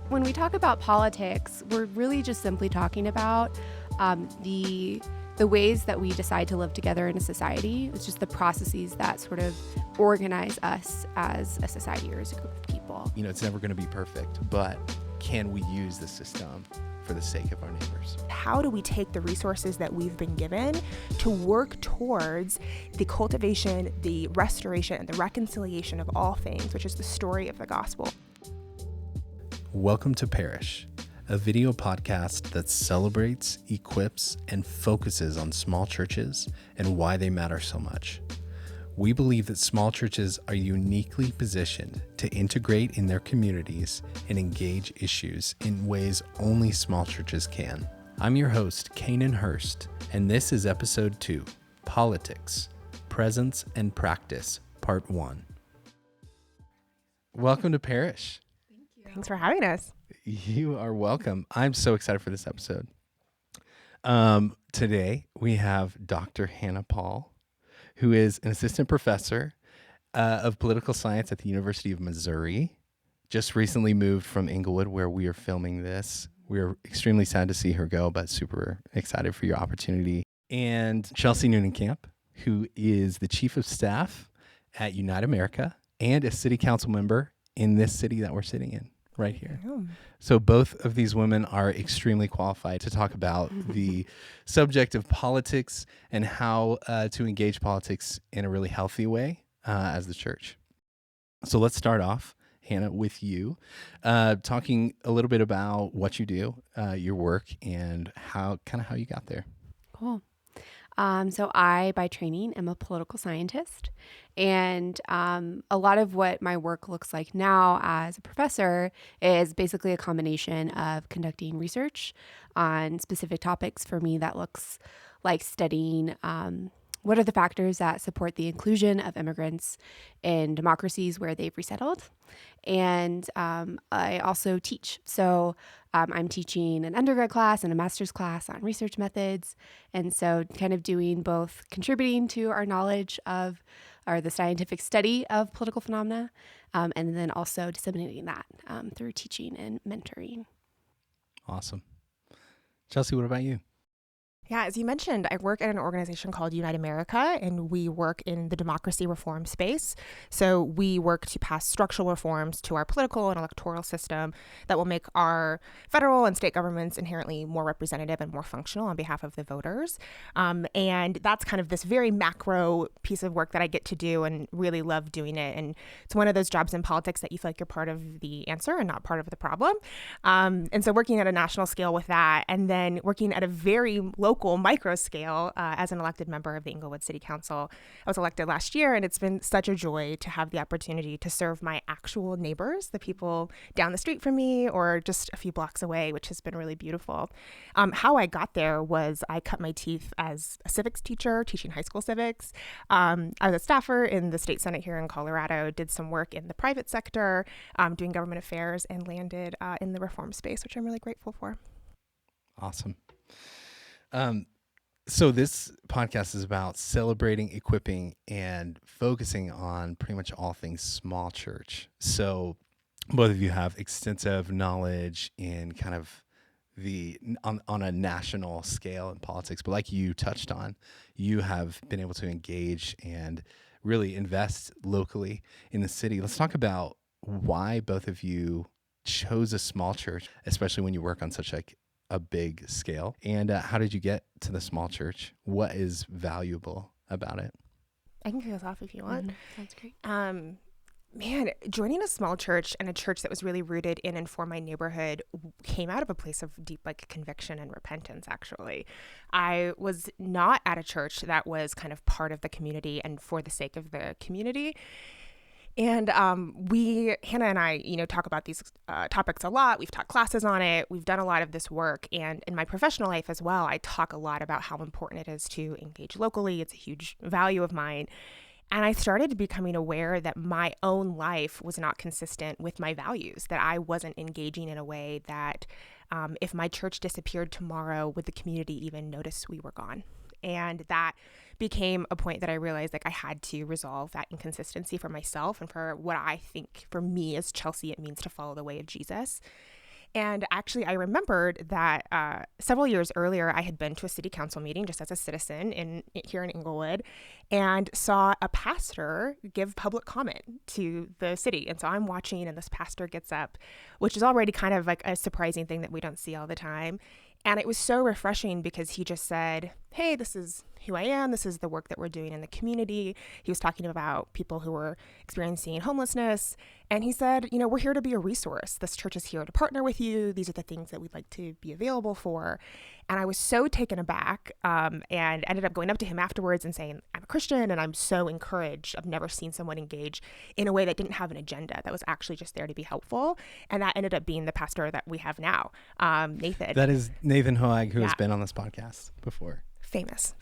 When we talk about politics, we're really just simply talking about the ways that we decide to live together in a society. It's just the processes that sort of organize us as a society or as a group of people. You know, it's never going to be perfect, but can we use the system for the sake of our neighbors? How do we take the resources that we've been given to work towards the cultivation, the restoration, and the reconciliation of all things, which is the story of the gospel? Welcome to Parish, a video podcast that celebrates, equips, and focuses on small churches and why they matter so much. We believe that small churches are uniquely positioned to integrate in their communities and engage issues in ways only small churches can. I'm your host, Canaan Hurst, and this is episode 2, Politics, Presence and Practice, Part 1. Welcome to Parish. Thanks for having us. You are welcome. I'm so excited for this episode. Today, we have Dr. Hannah Paul, who is an assistant professor of political science at the University of Missouri. Just recently moved from Englewood, where we are filming this. We're extremely sad to see her go, but super excited for your opportunity. And Chelsea Nunnenkamp, who is the chief of staff at Unite America and a city council member in this city that we're sitting in right here. So both of these women are extremely qualified to talk about the subject of politics and how to engage politics in a really healthy way as the church. So let's start off, Hannah, with you, talking a little bit about what you do, your work, and how you got there. Cool. So I, by training, am a political scientist, and a lot of what my work looks like now as a professor is basically a combination of conducting research on specific topics. For me, that looks like studying what are the factors that support the inclusion of immigrants in democracies where they've resettled. And I also teach. So I'm teaching an undergrad class and a master's class on research methods. And so kind of doing both contributing to our knowledge of or the scientific study of political phenomena, and then also disseminating that through teaching and mentoring. Awesome. Chelsea, what about you? Yeah, as you mentioned, I work at an organization called Unite America, and we work in the democracy reform space. So we work to pass structural reforms to our political and electoral system that will make our federal and state governments inherently more representative and more functional on behalf of the voters. And that's kind of this very macro piece of work that I get to do and really love doing it. And it's one of those jobs in politics that you feel like you're part of the answer and not part of the problem. And so working at a national scale with that, and then working at a very local micro scale as an elected member of the Englewood City Council. I was elected last year, and it's been such a joy to have the opportunity to serve my actual neighbors, the people down the street from me or just a few blocks away, which has been really beautiful. How I got there was I cut my teeth as a civics teacher, teaching high school civics. I was a staffer in the state senate here in Colorado, did some work in the private sector, doing government affairs, and landed in the reform space, which I'm really grateful for. Awesome. So this podcast is about celebrating, equipping, and focusing on pretty much all things small church. So both of you have extensive knowledge in kind of on a national scale in politics, but like you touched on, you have been able to engage and really invest locally in the city. Let's talk about why both of you chose a small church, especially when you work on such a big scale. And how did you get to the small church? What is valuable about it? I can kick us off if you want. Sounds great. Man, joining a small church and a church that was really rooted in and for my neighborhood came out of a place of deep conviction and repentance, actually. I was not at a church that was kind of part of the community and for the sake of the community. And Hannah and I, talk about these topics a lot. We've taught classes on it. We've done a lot of this work. And in my professional life as well, I talk a lot about how important it is to engage locally. It's a huge value of mine. And I started becoming aware that my own life was not consistent with my values, that I wasn't engaging in a way that if my church disappeared tomorrow, would the community even notice we were gone? And that became a point that I realized I had to resolve that inconsistency for myself and for what I think for me as Chelsea it means to follow the way of Jesus. And actually, I remembered that several years earlier, I had been to a city council meeting just as a citizen here in Englewood, and saw a pastor give public comment to the city. And so I'm watching, and this pastor gets up, which is already kind of like a surprising thing that we don't see all the time. And it was so refreshing because he just said, hey, this is who I am. This is the work that we're doing in the community. He was talking about people who were experiencing homelessness. And he said, we're here to be a resource. This church is here to partner with you. These are the things that we'd like to be available for. And I was so taken aback and ended up going up to him afterwards and saying, I'm a Christian and I'm so encouraged. I've never seen someone engage in a way that didn't have an agenda, that was actually just there to be helpful. And that ended up being the pastor that we have now, Nathan. That is Nathan Hoag, who has been on this podcast before. Famous.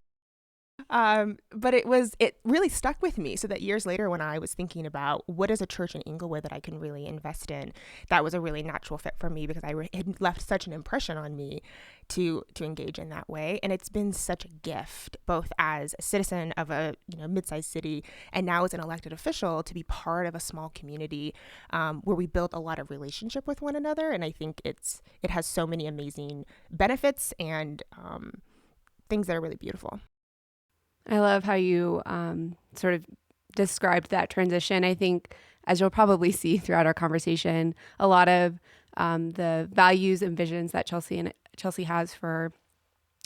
But it really stuck with me, so that years later, when I was thinking about what is a church in Englewood that I can really invest in, that was a really natural fit for me, because it left such an impression on me to engage in that way. And it's been such a gift, both as a citizen of a mid-sized city, and now as an elected official, to be part of a small community where we built a lot of relationship with one another. And I think it has so many amazing benefits and things that are really beautiful. I love how you sort of described that transition. I think, as you'll probably see throughout our conversation, a lot of the values and visions that Chelsea has for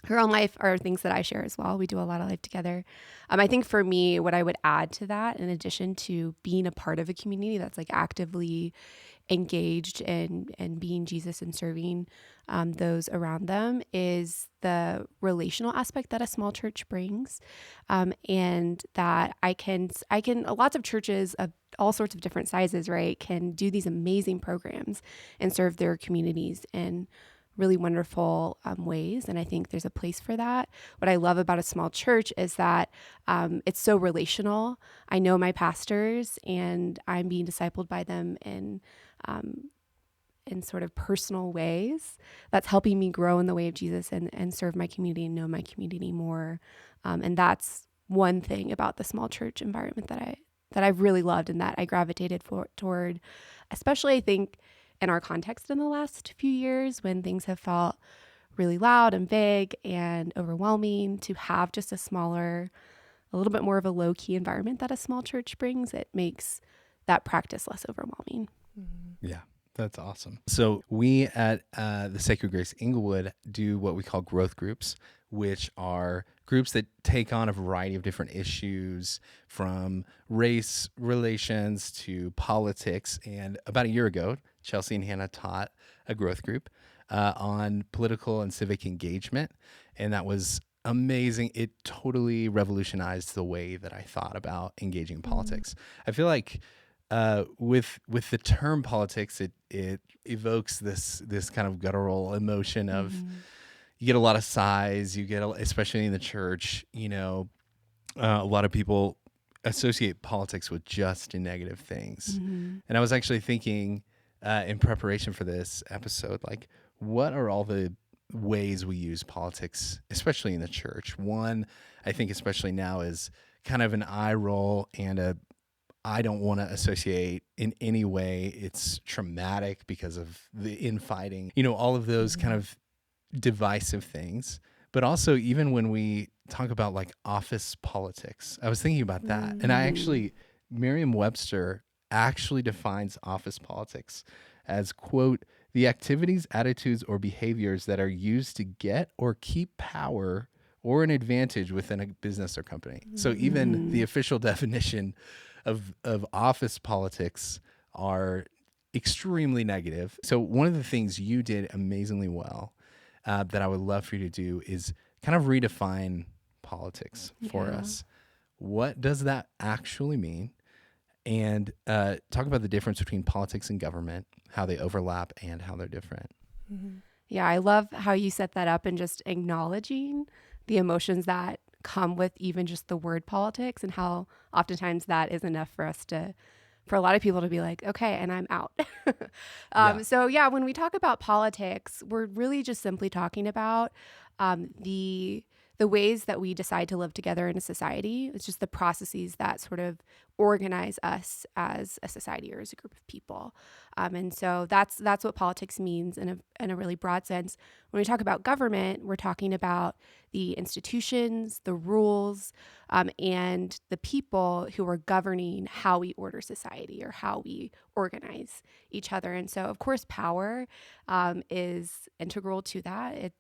her own life are things that I share as well. We do a lot of life together. I think for me, what I would add to that, in addition to being a part of a community that's like actively engaged and being Jesus and serving those around them, is the relational aspect that a small church brings. And that I can, lots of churches of all sorts of different sizes, right, can do these amazing programs and serve their communities in really wonderful ways. And I think there's a place for that. What I love about a small church is that it's so relational. I know my pastors and I'm being discipled by them in sort of personal ways. That's helping me grow in the way of Jesus and serve my community and know my community more. And that's one thing about the small church environment that I've really loved and that I gravitated toward, especially I think in our context in the last few years, when things have felt really loud and big and overwhelming. To have just a little bit more of a low-key environment that a small church brings, it makes that practice less overwhelming. Mm-hmm. Yeah, that's awesome. So we at the Sacred Grace Englewood do what we call growth groups, which are groups that take on a variety of different issues, from race relations to politics. And about a year ago, Chelsea and Hannah taught a growth group on political and civic engagement. And that was amazing. It totally revolutionized the way that I thought about engaging in politics. I feel like with the term politics, it evokes this kind of guttural emotion of you get a lot of size, you get especially in the church, a lot of people associate politics with just negative things. And I was actually thinking in preparation for this episode, like, what are all the ways we use politics, especially in the church? One, I think especially now, is kind of an eye roll and I don't want to associate in any way. It's traumatic because of the infighting, all of those kind of divisive things. But also, even when we talk about like office politics, I was thinking about that. And Merriam-Webster actually defines office politics as, quote, the activities, attitudes, or behaviors that are used to get or keep power or an advantage within a business or company. So even the official definition of office politics are extremely negative. So one of the things you did amazingly well that I would love for you to do is kind of redefine politics for us. What does that actually mean? And talk about the difference between politics and government, how they overlap and how they're different. Yeah, I love how you set that up, and just acknowledging the emotions that come with even just the word politics, and how oftentimes that is enough for a lot of people to be like, okay, and I'm out. So when we talk about politics, we're really just simply talking about the the ways that we decide to live together in a society. It's just the processes that sort of organize us as a society or as a group of people. And so that's what politics means in a really broad sense. When we talk about government, we're talking about the institutions, the rules, and the people who are governing how we order society or how we organize each other. And so, of course, power is integral to that.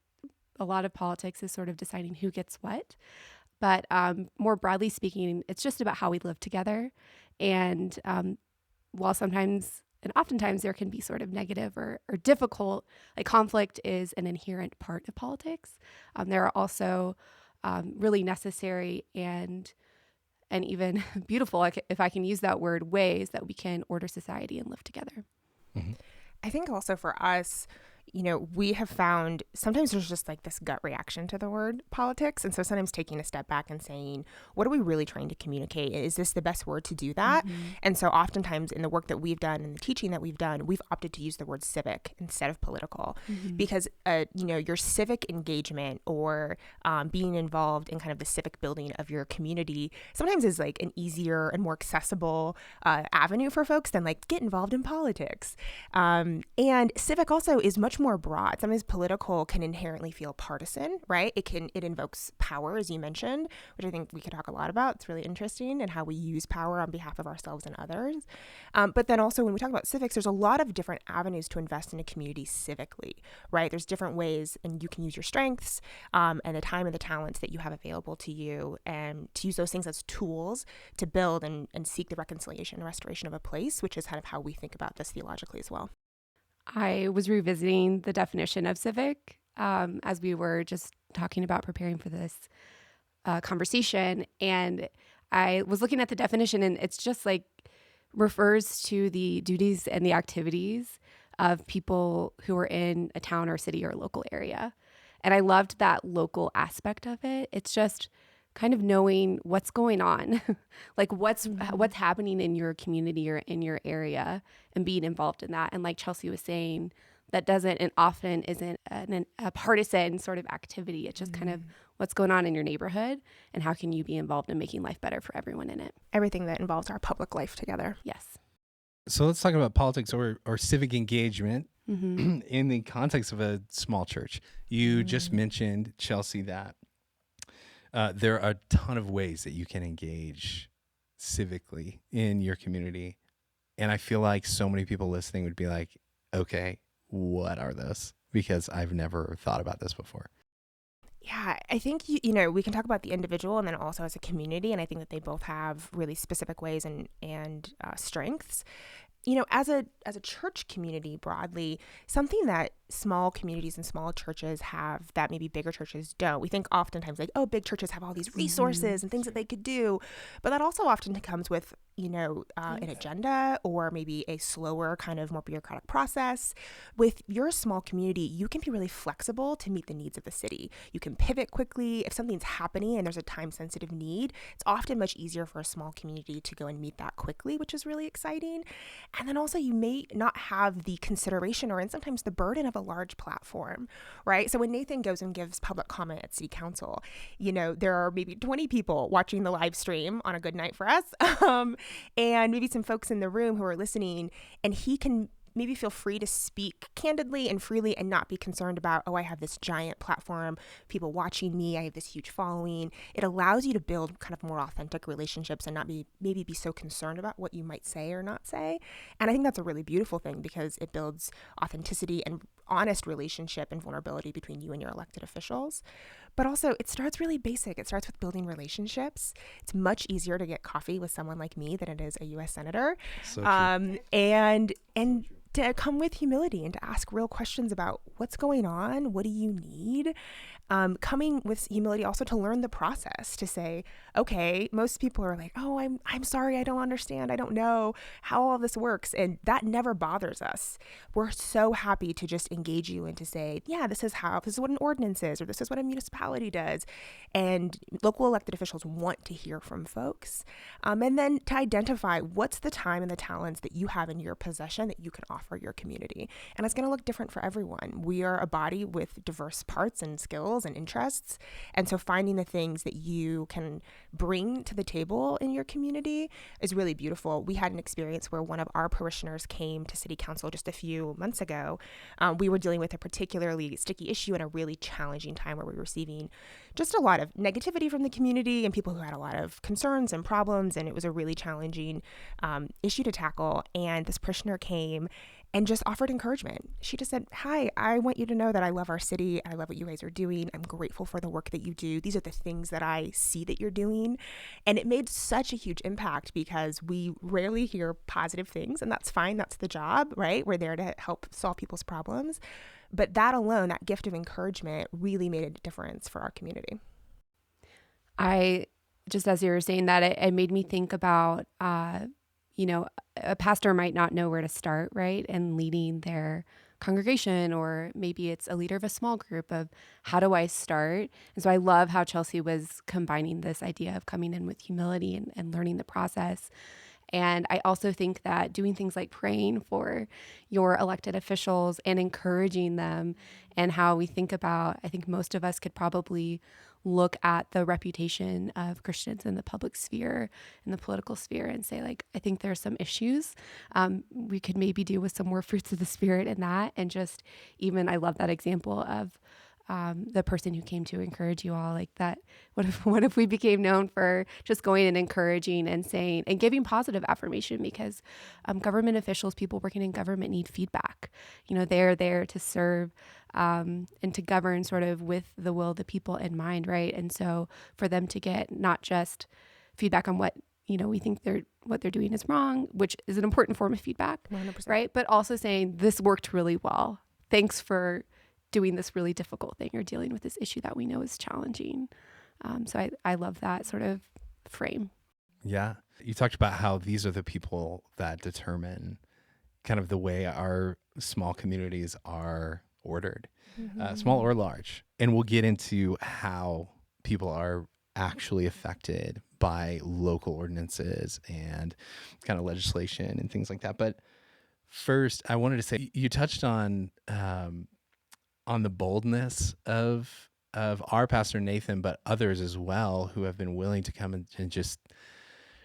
A lot of politics is sort of deciding who gets what. But more broadly speaking, it's just about how we live together. And while sometimes and oftentimes there can be sort of negative or difficult, like conflict is an inherent part of politics. There are also really necessary and even beautiful, if I can use that word, ways that we can order society and live together. Mm-hmm. I think also for us, we have found sometimes there's just like this gut reaction to the word politics. And so sometimes taking a step back and saying, what are we really trying to communicate? Is this the best word to do that? Mm-hmm. And so oftentimes in the work that we've done and the teaching that we've done, we've opted to use the word civic instead of political, mm-hmm. because, your civic engagement or being involved in kind of the civic building of your community sometimes is like an easier and more accessible avenue for folks than like get involved in politics. And civic also is much more broad. Sometimes political can inherently feel partisan, right? It invokes power, as you mentioned, which I think we could talk a lot about. It's really interesting and how we use power on behalf of ourselves and others. But then also when we talk about civics, there's a lot of different avenues to invest in a community civically, right? There's different ways, and you can use your strengths and the time and the talents that you have available to you, and to use those things as tools to build and seek the reconciliation and restoration of a place, which is kind of how we think about this theologically as well. I was revisiting the definition of civic as we were just talking about preparing for this conversation. And I was looking at the definition, and it's just like refers to the duties and the activities of people who are in a town or city or local area. And I loved that local aspect of it. It's just kind of knowing what's going on, like what's happening in your community or in your area, and being involved in that. And like Chelsea was saying, that doesn't and often isn't a partisan sort of activity. It's just kind of what's going on in your neighborhood and how can you be involved in making life better for everyone in it. Everything that involves our public life together. Yes. So let's talk about politics or civic engagement Mm-hmm. in the context of a small church. You just mentioned, Chelsea, that there are a ton of ways that you can engage civically in your community. And I feel like so many people listening would be like, okay, what are those? Because I've never thought about this before. Yeah, I think, we can talk about the individual and then also as a community. And I think that they both have really specific ways and strengths. As a church community broadly, something that small communities and small churches have that maybe bigger churches don't. We think oftentimes like, oh, big churches have all these resources and things that they could do. But that also often comes with, an agenda or maybe a slower kind of more bureaucratic process. With your small community, you can be really flexible to meet the needs of the city. You can pivot quickly. If something's happening and there's a time-sensitive need, it's often much easier for a small community to go and meet that quickly, which is really exciting. And then also you may not have the consideration or sometimes the burden of a large platform, right? So when Nathan goes and gives public comment at city council, there are maybe 20 people watching the live stream on a good night for us, and maybe some folks in the room who are listening, and he can maybe feel free to speak candidly and freely and not be concerned about, oh, I have this giant platform, people watching me, I have this huge following. It allows you to build kind of more authentic relationships and not be so concerned about what you might say or not say. And I think that's a really beautiful thing because it builds authenticity and honest relationship and vulnerability between you and your elected officials. But also it starts really basic. It starts with building relationships. It's much easier to get coffee with someone like me than it is a U.S. Senator. So true. And to come with humility and to ask real questions about what's going on, what do you need? Coming with humility also to learn the process, to say, okay, most people are like, oh, I'm sorry, I don't understand, I don't know how all this works, and that never bothers us. We're so happy to just engage you and to say, yeah, this is what an ordinance is, or this is what a municipality does, and local elected officials want to hear from folks, and then to identify what's the time and the talents that you have in your possession that you can offer your community. And it's going to look different for everyone. We are a body with diverse parts and skills and interests. And so finding the things that you can bring to the table in your community is really beautiful. We had an experience where one of our parishioners came to City Council just a few months ago. We were dealing with a particularly sticky issue in a really challenging time where we were receiving just a lot of negativity from the community and people who had a lot of concerns and problems. And it was a really challenging issue to tackle. And this parishioner came and just offered encouragement. She just said, "Hi, I want you to know that I love our city. I love what you guys are doing. I'm grateful for the work that you do. These are the things that I see that you're doing." And it made such a huge impact because we rarely hear positive things, and that's fine. That's the job, right? We're there to help solve people's problems. But that alone, that gift of encouragement, really made a difference for our community. I just, as you were saying that, it made me think about, a pastor might not know where to start, right? And leading their congregation, or maybe it's a leader of a small group of how do I start? And so I love how Chelsea was combining this idea of coming in with humility and learning the process. And I also think that doing things like praying for your elected officials and encouraging them, and how we think about, I think most of us could probably look at the reputation of Christians in the public sphere, in the political sphere, and say, like, I think there's some issues. We could maybe do with some more fruits of the Spirit in that. And just even, I love that example of the person who came to encourage you all, like that. What if we became known for just going and encouraging and saying and giving positive affirmation? Because government officials, people working in government, need feedback. They're there to serve and to govern sort of with the will of the people in mind, right? And so for them to get not just feedback on what we think what they're doing is wrong, which is an important form of feedback, 100%. right? But also saying this worked really well. Thanks for doing this really difficult thing or dealing with this issue that we know is challenging. So I love that sort of frame. Yeah. You talked about how these are the people that determine kind of the way our small communities are ordered, small or large. And we'll get into how people are actually affected by local ordinances and kind of legislation and things like that. But first, I wanted to say, you touched on the boldness of our pastor Nathan, but others as well who have been willing to come and just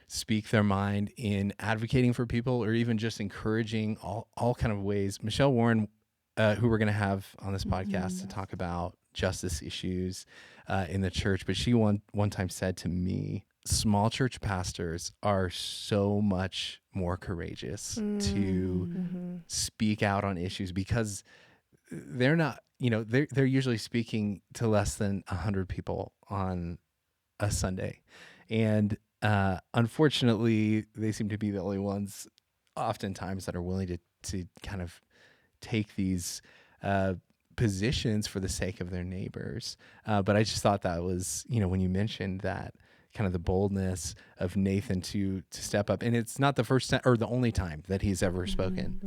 speak their mind in advocating for people, or even just encouraging all kind of ways. Michelle Warren, who we're going to have on this podcast to talk about justice issues in the church, but she one time said to me, small church pastors are so much more courageous to speak out on issues because they're not, they're usually speaking to less than 100 people on a Sunday. And unfortunately, they seem to be the only ones oftentimes that are willing to kind of take these positions for the sake of their neighbors. But I just thought that was, when you mentioned that, kind of the boldness of Nathan to step up. And it's not the first time or the only time that he's ever spoken,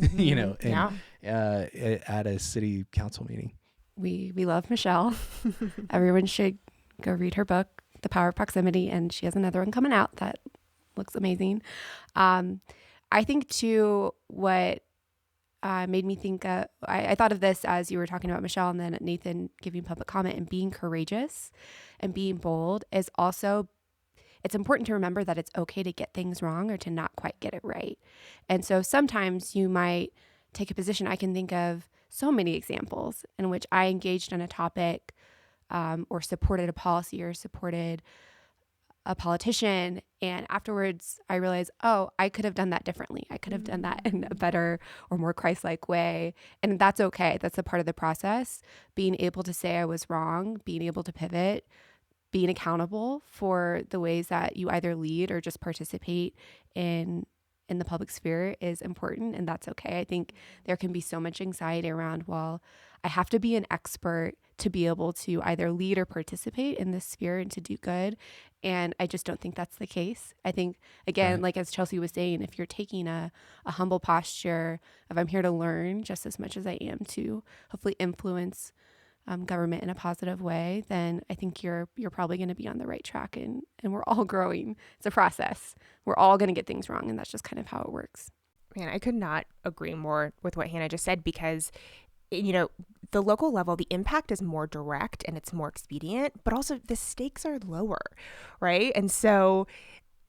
at a city council meeting. We love Michelle. Everyone should go read her book, The Power of Proximity, and she has another one coming out that looks amazing. I think too, what made me think, I thought of this as you were talking about Michelle, and then Nathan giving public comment, and being courageous and being bold is also, it's important to remember that it's okay to get things wrong or to not quite get it right. And so sometimes you might take a position. I can think of so many examples in which I engaged on a topic or supported a policy or supported a politician, and afterwards I realized, oh, I could have done that differently. I could have done that in a better or more Christ-like way. And that's okay. That's a part of the process. Being able to say I was wrong, being able to pivot, being accountable for the ways that you either lead or just participate in the public sphere is important, and that's okay. I think there can be so much anxiety around, well, I have to be an expert to be able to either lead or participate in this sphere and to do good. And I just don't think that's the case. I think, again, like as Chelsea was saying, if you're taking a humble posture of I'm here to learn just as much as I am to hopefully influence government in a positive way, then I think you're probably going to be on the right track, and we're all growing. It's a process. We're all going to get things wrong, and that's just kind of how it works. Man, I could not agree more with what Hannah just said, because the local level, the impact is more direct and it's more expedient, but also the stakes are lower, right? And so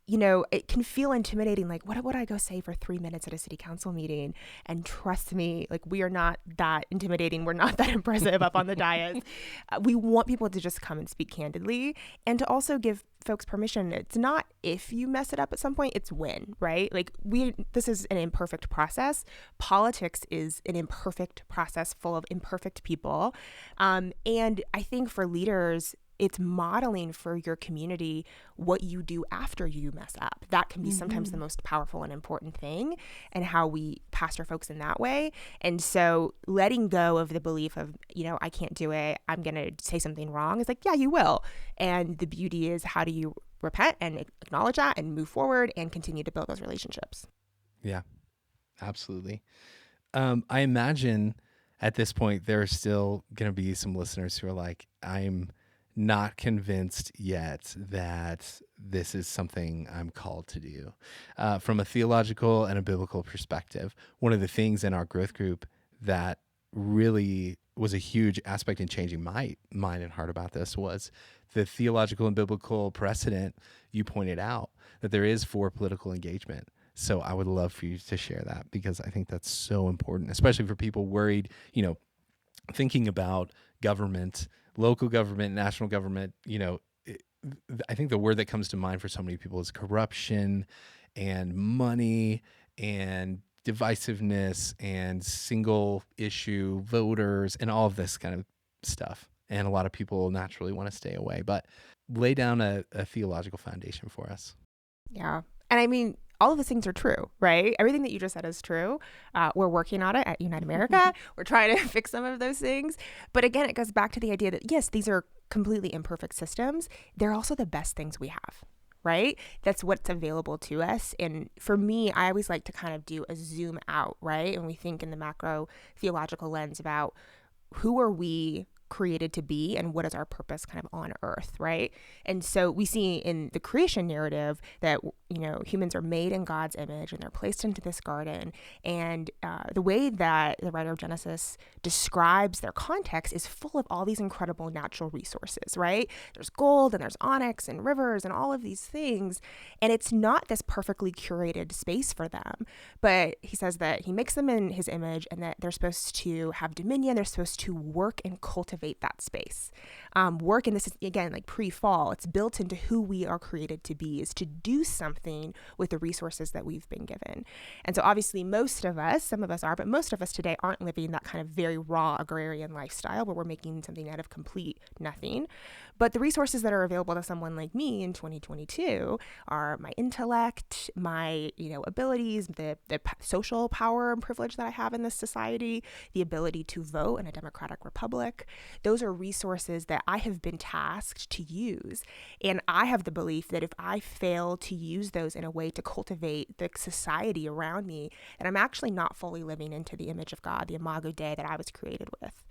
it can feel intimidating. Like, what would I go say for 3 minutes at a city council meeting? And trust me, like, we are not that intimidating. We're not that impressive up on the dais. We want people to just come and speak candidly, and to also give folks permission. It's not if you mess it up at some point, it's when, right? Like, this is an imperfect process. Politics is an imperfect process full of imperfect people. And I think for leaders, it's modeling for your community what you do after you mess up. That can be sometimes the most powerful and important thing, and how we pastor folks in that way. And so letting go of the belief of, I can't do it, I'm going to say something wrong, is like, yeah, you will. And the beauty is, how do you repent and acknowledge that and move forward and continue to build those relationships? Yeah, absolutely. I imagine at this point, there are still going to be some listeners who are like, I'm not convinced yet that this is something I'm called to do. From a theological and a biblical perspective, one of the things in our growth group that really was a huge aspect in changing my mind and heart about this was the theological and biblical precedent you pointed out, that there is for political engagement. So I would love for you to share that, because I think that's so important, especially for people worried, thinking about government, local government, national government. I think the word that comes to mind for so many people is corruption and money and divisiveness and single issue voters and all of this kind of stuff. And a lot of people naturally want to stay away, but lay down a theological foundation for us. Yeah. And I mean, all of those things are true, right? Everything that you just said is true. We're working on it at Unite America. We're trying to fix some of those things. But again, it goes back to the idea that, yes, these are completely imperfect systems. They're also the best things we have, right? That's what's available to us. And for me, I always like to kind of do a zoom out, right? And we think in the macro theological lens about who are we created to be and what is our purpose kind of on earth, right? And so we see in the creation narrative that humans are made in God's image and they're placed into this garden, and the way that the writer of Genesis describes their context is full of all these incredible natural resources, right? There's gold and there's onyx and rivers and all of these things, and it's not this perfectly curated space for them, but he says that he makes them in his image and that they're supposed to have dominion, they're supposed to work and cultivate that space. Work, and this is again like pre-fall, it's built into who we are created to be, is to do something with the resources that we've been given. And so obviously most of us, some of us are, but most of us today aren't living that kind of very raw agrarian lifestyle where we're making something out of complete nothing. But the resources that are available to someone like me in 2022 are my intellect, my abilities, the social power and privilege that I have in this society, the ability to vote in a democratic republic. Those are resources that I have been tasked to use. And I have the belief that if I fail to use those in a way to cultivate the society around me, then I'm actually not fully living into the image of God, the imago Dei that I was created with.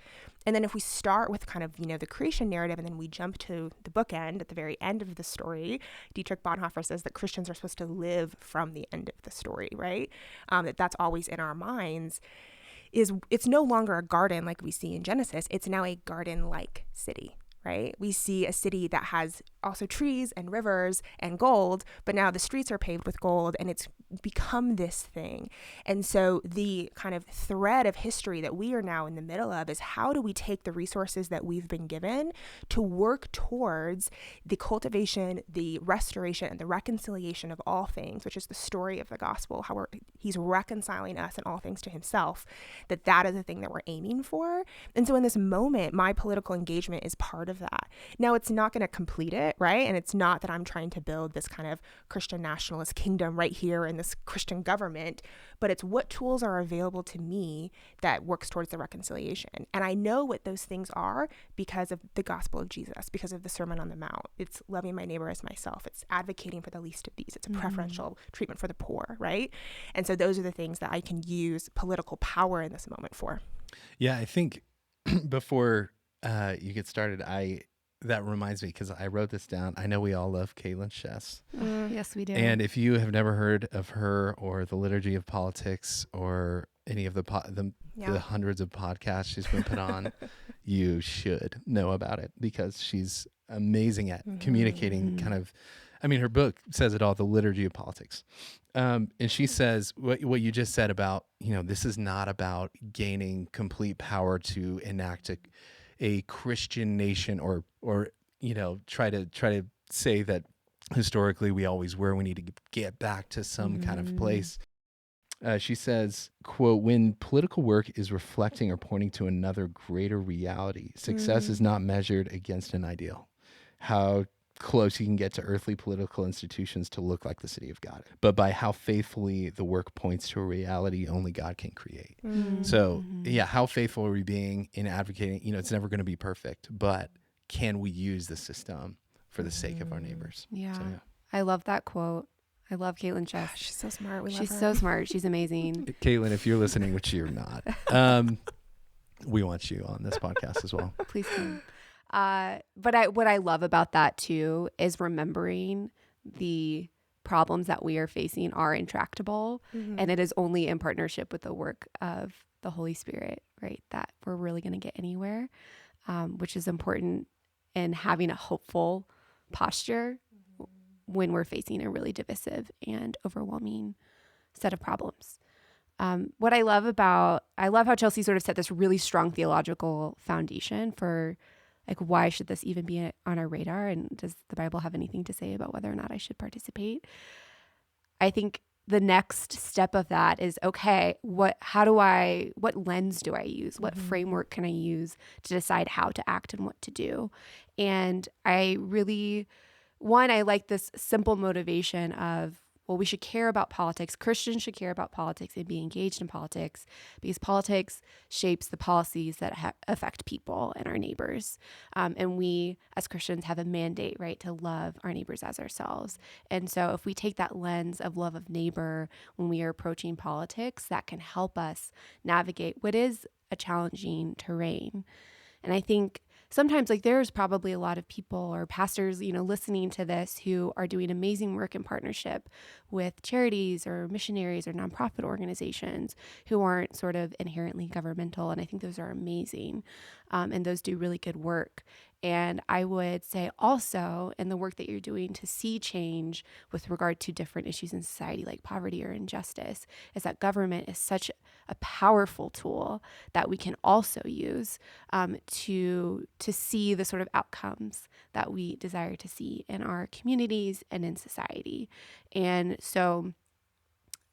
And then if we start with kind of, the creation narrative, and then we jump to the bookend at the very end of the story, Dietrich Bonhoeffer says that Christians are supposed to live from the end of the story, right? That's always in our minds. It's no longer a garden like we see in Genesis. It's now a garden-like city, right? We see a city that has also trees and rivers and gold, but now the streets are paved with gold, and it's become this thing. And so the kind of thread of history that we are now in the middle of is, how do we take the resources that we've been given to work towards the cultivation, the restoration, and the reconciliation of all things, which is the story of the gospel, how he's reconciling us and all things to himself, that is the thing that we're aiming for. And so in this moment, my political engagement is part of that. Now, it's not going to complete it, right? And it's not that I'm trying to build this kind of Christian nationalist kingdom right here in this Christian government, but it's what tools are available to me that works towards the reconciliation. And I know what those things are because of the gospel of Jesus, because of the Sermon on the Mount. It's loving my neighbor as myself. It's advocating for the least of these. It's a preferential treatment for the poor, right? And so those are the things that I can use political power in this moment for. Yeah, I think before you get started, I that reminds me, because I wrote this down. I know we all love Caitlin Chess. Yes, we do. And if you have never heard of her or the Liturgy of Politics or any of the hundreds of podcasts she's been put on, you should know about it, because she's amazing at communicating kind of, I mean, her book says it all, The Liturgy of Politics. And she says what you just said about, this is not about gaining complete power to enact a Christian nation or try to say that historically we always were. We need to get back to some kind of place. She says, quote, when political work is reflecting or pointing to another greater reality, success is not measured against an ideal, how close you can get to earthly political institutions to look like the city of God, but by how faithfully the work points to a reality only God can create. So how faithful are we being in advocating? It's never going to be perfect, but can we use the system for the sake of our neighbors? Yeah. So, I love that quote. I love Caitlin Chess. She's so smart. We love She's her. so smart. She's amazing. Caitlin, if you're listening, which you're not, we want you on this podcast as well. Please come. But what I love about that too is remembering the problems that we are facing are intractable, and it is only in partnership with the work of the Holy Spirit, right, that we're really going to get anywhere, which is important in having a hopeful posture when we're facing a really divisive and overwhelming set of problems. What I love how Chelsea sort of set this really strong theological foundation for, like, why should this even be on our radar? And does the Bible have anything to say about whether or not I should participate? I think the next step of that is, okay, what lens do I use? What framework can I use to decide how to act and what to do? And I like this simple motivation of, well, we should care about politics. Christians should care about politics and be engaged in politics, because politics shapes the policies that affect people and our neighbors. And we, as Christians, have a mandate, right, to love our neighbors as ourselves. And so if we take that lens of love of neighbor when we are approaching politics, that can help us navigate what is a challenging terrain. And I think sometimes, like, there's probably a lot of people or pastors, listening to this who are doing amazing work in partnership with charities or missionaries or nonprofit organizations who aren't sort of inherently governmental. And I think those are amazing. And those do really good work. And I would say also, in the work that you're doing to see change with regard to different issues in society like poverty or injustice, is that government is such a powerful tool that we can also use to see the sort of outcomes that we desire to see in our communities and in society. And so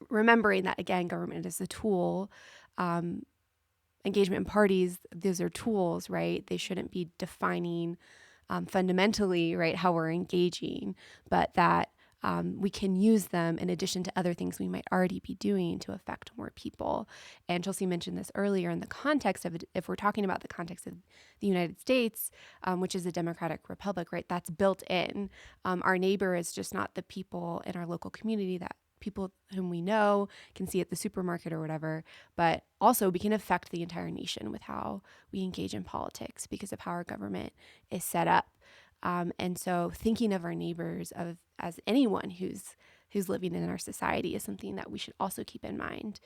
remembering that, again, government is a tool, engagement in parties, those are tools, right? They shouldn't be defining fundamentally, right, how we're engaging, but that we can use them in addition to other things we might already be doing to affect more people. And Chelsea mentioned this earlier in the context of it, if we're talking about the context of the United States, which is a democratic republic, right, that's built in. Our neighbor is just not the people in our local community that people whom we know can see at the supermarket or whatever, but also we can affect the entire nation with how we engage in politics because of how our government is set up. And so thinking of our neighbors as anyone who's living in our society is something that we should also keep in mind.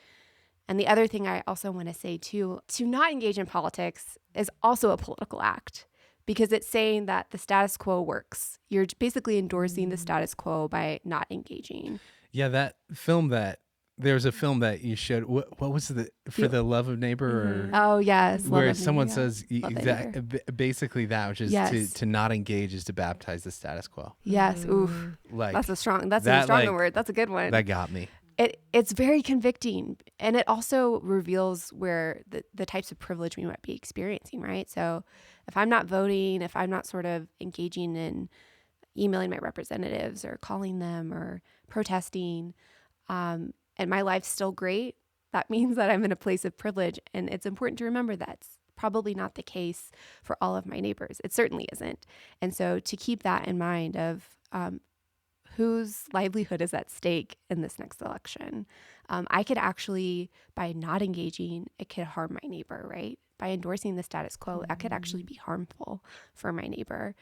And the other thing I also want to say too, to not engage in politics is also a political act, because it's saying that the status quo works. You're basically endorsing the status quo by not engaging. Yeah, there's a film that you showed. What was the the love of neighbor? Or, oh yes, where someone says basically that, which is to not engage is to baptize the status quo. Yes, oof, like that's a stronger word. That's a good one. That got me. It's very convicting, and it also reveals where the types of privilege we might be experiencing, right? So if I'm not voting, if I'm not sort of engaging in emailing my representatives or calling them or protesting, and my life's still great, that means that I'm in a place of privilege. And it's important to remember that's probably not the case for all of my neighbors. It certainly isn't. And so to keep that in mind of whose livelihood is at stake in this next election. I could actually, by not engaging, it could harm my neighbor, right? by endorsing the status quo, that could actually be harmful for my neighbor.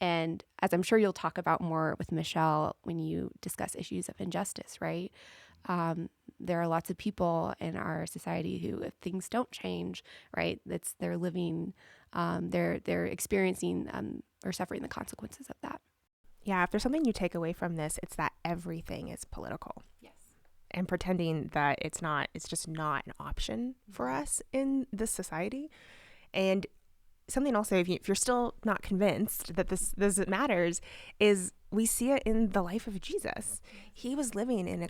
And as I'm sure you'll talk about more with Michelle when you discuss issues of injustice, right? There are lots of people in our society who, if things don't change, right, they're living, they're experiencing or suffering the consequences of that. Yeah, if there's something you take away from this, it's that everything is political. Yes. And pretending that it's just not an option for us in this society. And something also, if you're still not convinced that this matters, is we see it in the life of Jesus. He was living in a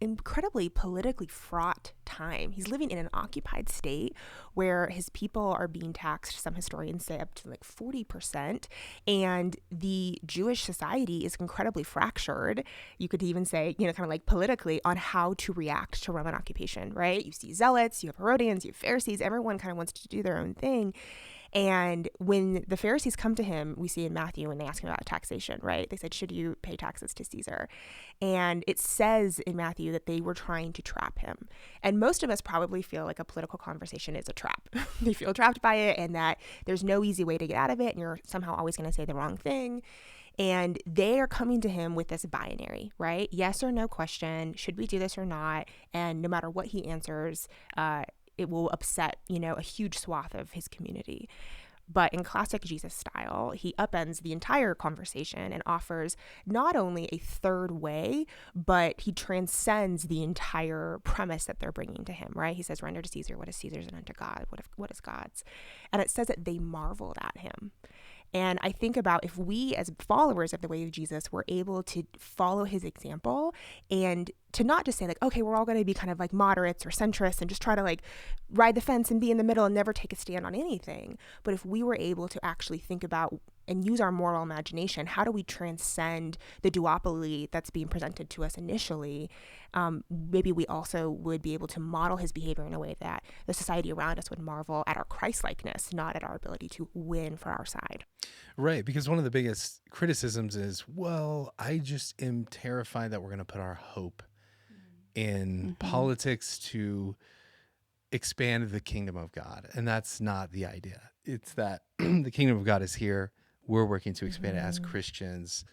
incredibly politically fraught time. He's living in an occupied state where his people are being taxed, some historians say up to like 40%, and the Jewish society is incredibly fractured. You could even say, kind of like politically, on how to react to Roman occupation, right? You see zealots, you have Herodians, you have Pharisees, everyone kind of wants to do their own thing. And when the Pharisees come to him, we see in Matthew when they ask him about taxation, right? They said, should you pay taxes to Caesar? And it says in Matthew that they were trying to trap him. And most of us probably feel like a political conversation is a trap. We feel trapped by it and that there's no easy way to get out of it and you're somehow always going to say the wrong thing. And they are coming to him with this binary, right? Yes or no question. Should we do this or not? And no matter what he answers, it will upset, a huge swath of his community. But in classic Jesus style, he upends the entire conversation and offers not only a third way, but he transcends the entire premise that they're bringing to him, right? He says, render to Caesar what is Caesar's and unto God what is God's. And it says that they marveled at him. And I think about if we as followers of the way of Jesus were able to follow his example and to not just say like, okay, we're all going to be kind of like moderates or centrists and just try to like ride the fence and be in the middle and never take a stand on anything. But if we were able to actually think about and use our moral imagination, how do we transcend the duopoly that's being presented to us initially? Maybe we also would be able to model his behavior in a way that the society around us would marvel at our Christ-likeness, not at our ability to win for our side. Right, because one of the biggest criticisms is, well, I just am terrified that we're going to put our hope in politics to expand the kingdom of God. And that's not the idea. It's that the kingdom of God is here. We're working to expand it as Christians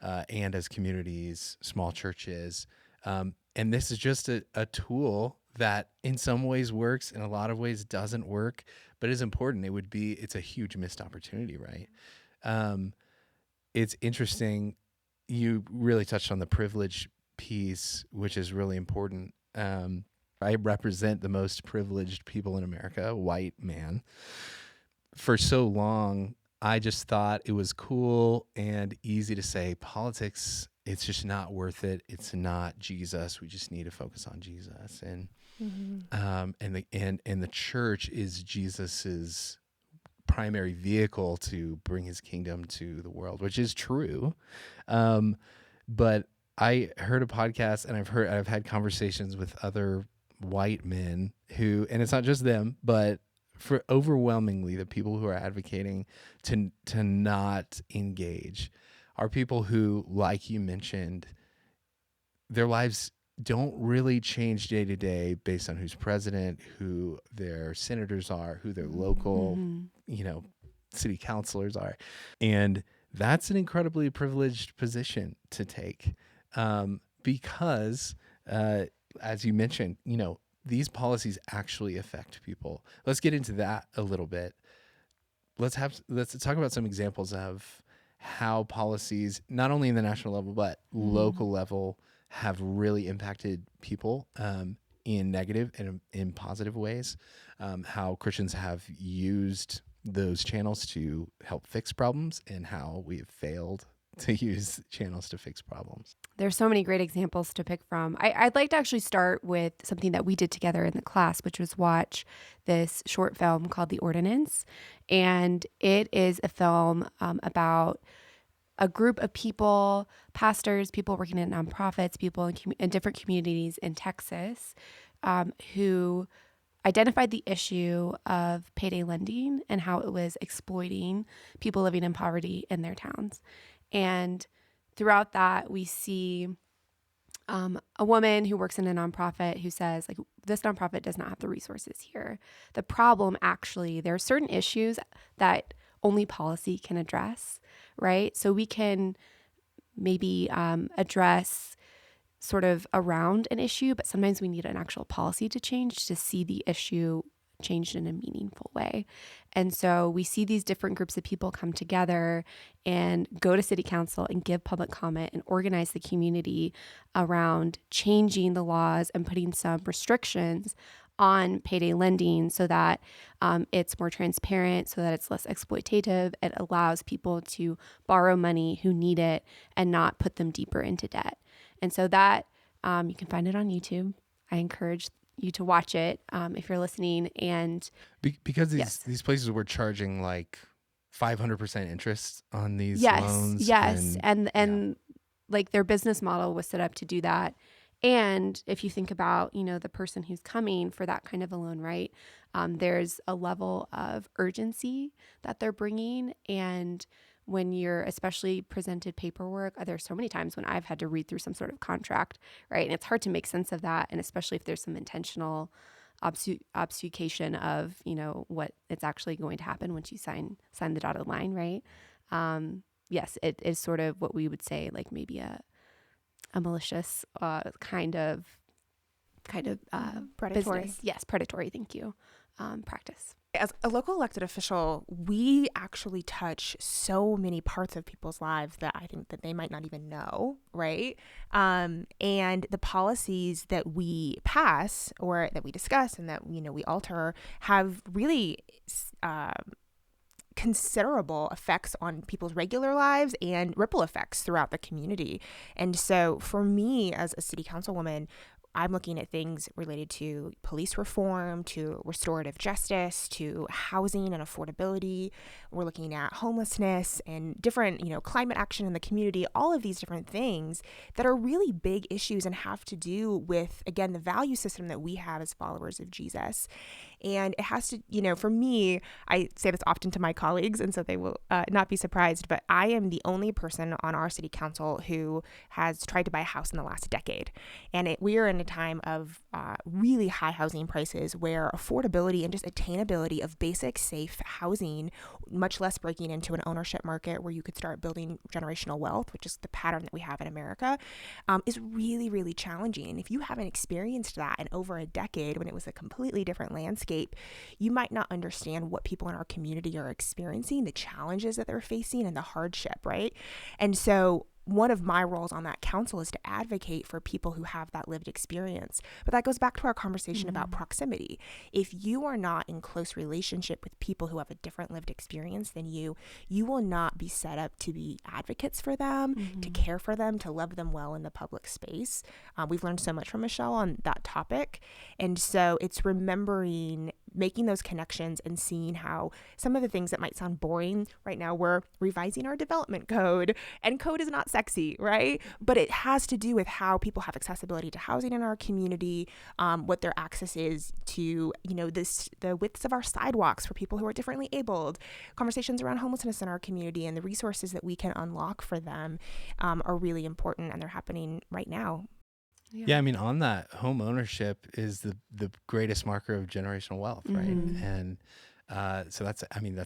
and as communities, small churches. And this is just a tool that in some ways works, in a lot of ways doesn't work, but is important. It's a huge missed opportunity, right? It's interesting. You really touched on the privilege piece, which is really important. I represent the most privileged people in America, a white man. For so long, I just thought it was cool and easy to say politics, it's just not worth it. It's not Jesus. We just need to focus on Jesus. And and the church is Jesus's primary vehicle to bring his kingdom to the world, which is true. But I heard a podcast and I've had conversations with other white men who, and it's not just them, but for overwhelmingly the people who are advocating to not engage are people who, like you mentioned, their lives don't really change day to day based on who's president, who their senators are, who their local, city councilors are. And that's an incredibly privileged position to take because, as you mentioned, these policies actually affect people. Let's get into that a little bit. Let's talk about some examples of how policies, not only in the national level, but local level, have really impacted people in negative and in positive ways. How Christians have used those channels to help fix problems and how we have failed to use channels to fix problems. There's so many great examples to pick from. I'd like to actually start with something that we did together in the class, which was watch this short film called The Ordinance. And it is a film about a group of people, pastors, people working in nonprofits, people in different communities in Texas who identified the issue of payday lending and how it was exploiting people living in poverty in their towns. And throughout that, we see a woman who works in a nonprofit who says, like, this nonprofit does not have the resources here. The problem, actually, there are certain issues that only policy can address, right? So we can maybe address sort of around an issue, but sometimes we need an actual policy to change to see the issue changed in a meaningful way. And so we see these different groups of people come together and go to city council and give public comment and organize the community around changing the laws and putting some restrictions on payday lending so that it's more transparent, so that it's less exploitative. It allows people to borrow money who need it and not put them deeper into debt. And so that you can find it on YouTube. I encourage you to watch it if you're listening. And because yes. these places were charging like 500% interest on these yes, loans. Yes. And like their business model was set up to do that. And if you think about, the person who's coming for that kind of a loan, right? There's a level of urgency that they're bringing. And when you're especially presented paperwork, there's so many times when I've had to read through some sort of contract, right? And it's hard to make sense of that. And especially if there's some intentional obfuscation of, what it's actually going to happen once you sign the dotted line, right? Yes, it is sort of what we would say, like maybe a malicious kind of predatory. Business. Yes, predatory. Thank you. Practice. As a local elected official, we actually touch so many parts of people's lives that I think that they might not even know, right? And the policies that we pass or that we discuss and that we alter have really considerable effects on people's regular lives and ripple effects throughout the community. And so for me as a city councilwoman, I'm looking at things related to police reform, to restorative justice, to housing and affordability. We're looking at homelessness and different, climate action in the community, all of these different things that are really big issues and have to do with, again, the value system that we have as followers of Jesus. And it has to, for me, I say this often to my colleagues, and so they will not be surprised, but I am the only person on our city council who has tried to buy a house in the last decade. And we are in a time of really high housing prices where affordability and just attainability of basic, safe housing, much less breaking into an ownership market where you could start building generational wealth, which is the pattern that we have in America, is really, really challenging. If you haven't experienced that in over a decade when it was a completely different landscape, you might not understand what people in our community are experiencing, the challenges that they're facing, and the hardship, right? And so one of my roles on that council is to advocate for people who have that lived experience. But that goes back to our conversation about proximity. If you are not in close relationship with people who have a different lived experience than you will not be set up to be advocates for them, to care for them, to love them well in the public space. We've learned so much from Michelle on that topic. And so it's remembering, making those connections and seeing how some of the things that might sound boring right now, we're revising our development code, and code is not sexy, right? But it has to do with how people have accessibility to housing in our community, what their access is to, the widths of our sidewalks for people who are differently abled, conversations around homelessness in our community, and the resources that we can unlock for them are really important, and they're happening right now. Yeah, I mean, on that, home ownership is the greatest marker of generational wealth, right? And so that's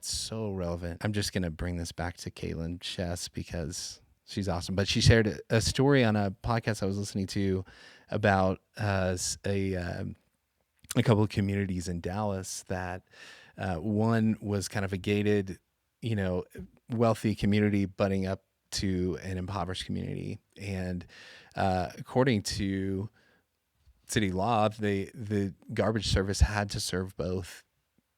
so relevant. I'm just going to bring this back to Caitlin Chess because she's awesome. But she shared a story on a podcast I was listening to about a couple of communities in Dallas that one was kind of a gated, wealthy community butting up to an impoverished community. And according to city law, the garbage service had to serve both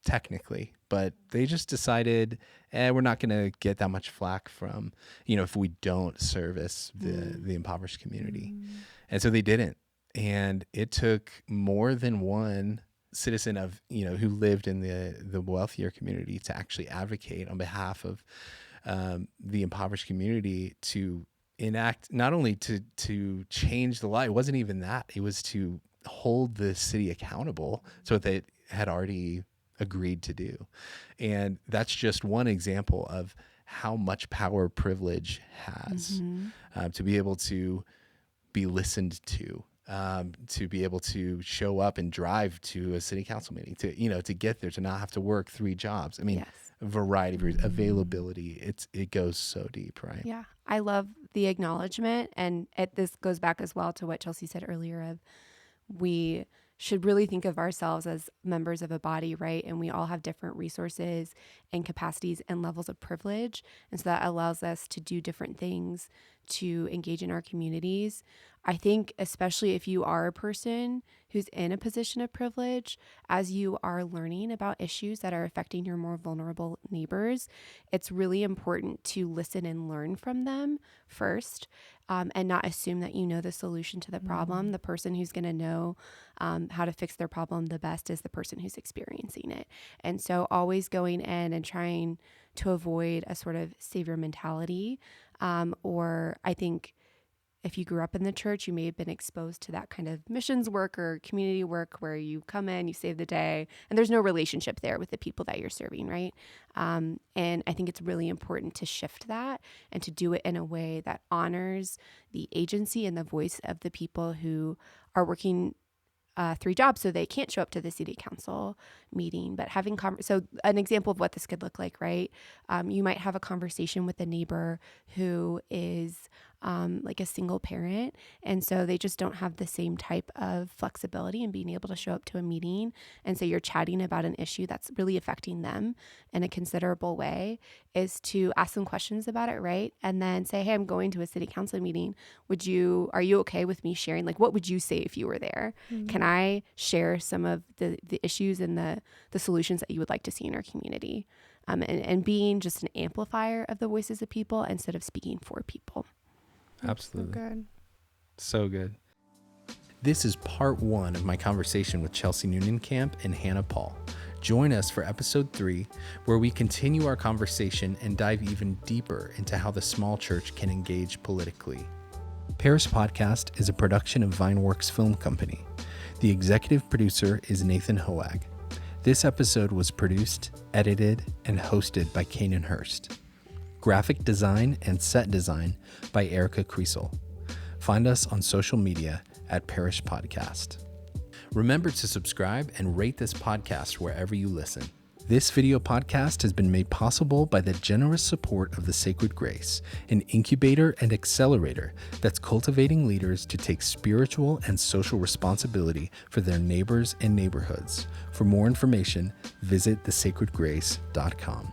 technically, but they just decided, we're not going to get that much flack from, if we don't service the impoverished community. And so they didn't. And it took more than one citizen of, who lived in the wealthier community to actually advocate on behalf of the impoverished community to enact, not only to change the law, it wasn't even that, it was to hold the city accountable to what they had already agreed to do. And that's just one example of how much power privilege has, to be able to be listened to be able to show up and drive to a city council meeting, to get there, to not have to work 3 jobs. I mean, Yes. a variety of reasons, availability. It goes so deep, right? Yeah. I love the acknowledgement. And this goes back as well to what Chelsea said earlier of we should really think of ourselves as members of a body, right? And we all have different resources and capacities and levels of privilege. And so that allows us to do different things to engage in our communities. I think especially if you are a person who's in a position of privilege, as you are learning about issues that are affecting your more vulnerable neighbors, it's really important to listen and learn from them first, and not assume that you know the solution to the problem. The person who's going to know how to fix their problem the best is the person who's experiencing it. And so always going in and trying to avoid a sort of savior mentality, or I think if you grew up in the church, you may have been exposed to that kind of missions work or community work where you come in, you save the day, and there's no relationship there with the people that you're serving, right? And I think it's really important to shift that and to do it in a way that honors the agency and the voice of the people who are working 3 jobs, so they can't show up to the city council meeting, but having so an example of what this could look like, right? You might have a conversation with a neighbor who is like a single parent, and so they just don't have the same type of flexibility in being able to show up to a meeting. And so you're chatting about an issue that's really affecting them in a considerable way, is to ask them questions about it, right? And then say, hey, I'm going to a city council meeting. Are you okay with me sharing? Like, what would you say if you were there? Can I share some of the issues and the solutions that you would like to see in our community? And being just an amplifier of the voices of people instead of speaking for people. Absolutely. So good. So good. This is part 1 of my conversation with Chelsea Nunnenkamp and Hannah Paul. Join us for episode 3, where we continue our conversation and dive even deeper into how the small church can engage politically. Parish Podcast is a production of Vineworks Film Company. The executive producer is Nathan Hoag. This episode was produced, edited, and hosted by Canaan Hurst. Graphic design and set design by Erica Krysl. Find us on social media at Parish Podcast. Remember to subscribe and rate this podcast wherever you listen. This video podcast has been made possible by the generous support of the Sacred Grace, an incubator and accelerator that's cultivating leaders to take spiritual and social responsibility for their neighbors and neighborhoods. For more information, visit thesacredgrace.com.